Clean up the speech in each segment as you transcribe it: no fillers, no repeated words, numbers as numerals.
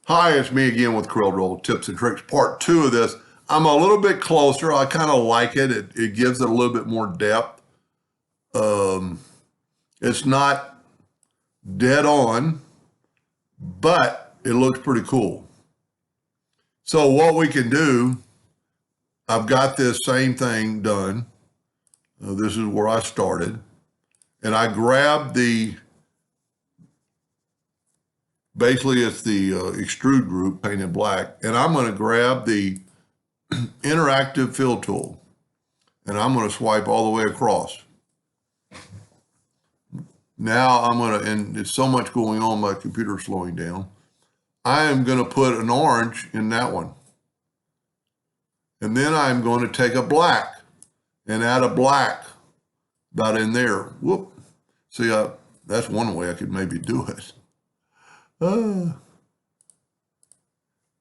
Hi, it's me again with CorelDraw Tips and Tricks, part 2 of this. I'm a little bit closer. I kind of like it. It gives it a little bit more depth. It's not dead on, but it looks pretty cool. So what we can do, I've got this same thing done. This is where I started. And I grabbed basically it's the extrude group painted black. And I'm going to grab the interactive fill tool. And I'm going to swipe all the way across. Now I'm going to, and it's so much going on, my computer's slowing down. I am going to put an orange in that one. And then I'm going to take a black and add a black about in there. Whoop. See, that's one way I could maybe do it.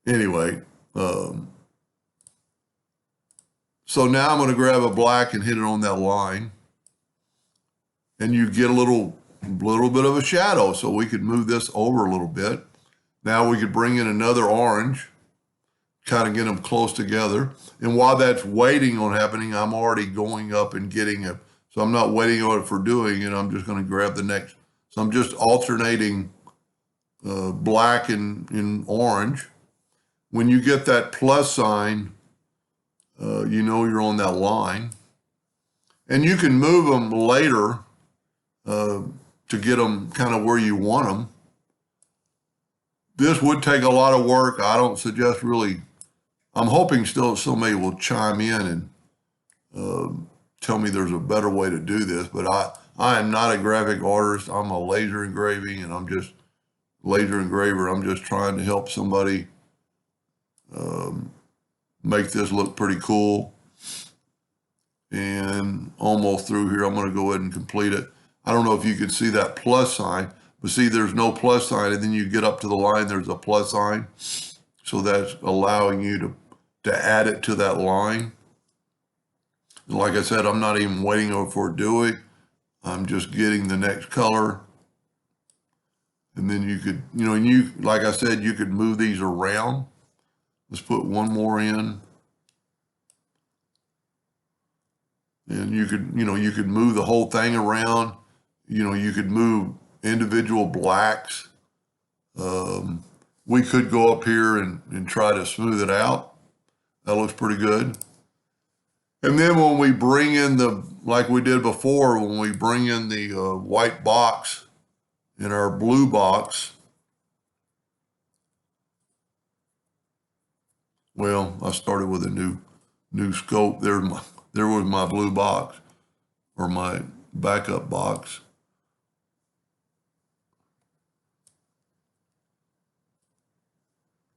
Anyway, so now I'm going to grab a black and hit it on that line. And you get a little bit of a shadow, so we could move this over a little bit. Now we could bring in another orange, kind of get them close together. And while that's waiting on happening, I'm already going up and getting it. So I'm not waiting on it for doing it. I'm just going to grab the next. So I'm just alternating black and orange. When you get that plus sign, you know you're on that line. And you can move them later to get them kind of where you want them. This would take a lot of work. I don't suggest really. I'm hoping still somebody will chime in and tell me there's a better way to do this, but I am not a graphic artist. I'm a laser engraving, and I'm just laser engraver. I'm just trying to help somebody make this look pretty cool. And almost through here, I'm going to go ahead and complete it. I don't know if you can see that plus sign, but see there's no plus sign, and then you get up to the line, there's a plus sign. So that's allowing you to add it to that line. And like I said, I'm not even waiting for it to do it. I'm just getting the next color. And then you could, like I said, you could move these around. Let's put one more in. And you could move the whole thing around. You could move individual blacks. We could go up here and try to smooth it out. That looks pretty good. And then when we bring in like we did before, when we bring in the white box in our blue box, well, I started with a new scope. There was my blue box, or my backup box.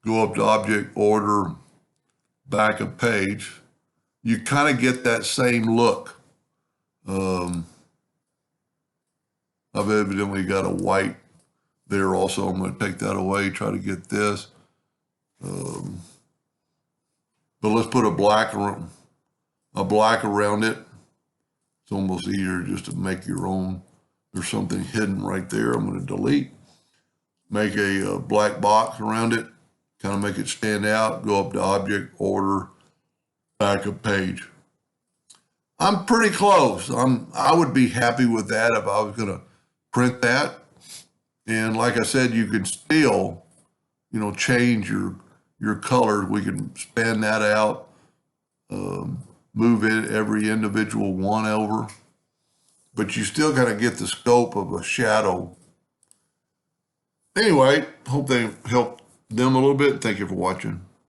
Go up to Object, Order, Backup Page. You kind of get that same look. I've evidently got a white there also. I'm going to take that away, try to get this. But let's put a black around it. It's almost easier just to make your own. There's something hidden right there. I'm going to delete. Make a black box around it. Kind of make it stand out. Go up to Object, Order, Backup Page. I'm pretty close. I would be happy with that if I was going to print that. And like I said, you can still, change your colors. We can span that out, move it every individual one over, but you still got to get the scope of a shadow. Anyway, hope they helped them a little bit. Thank you for watching.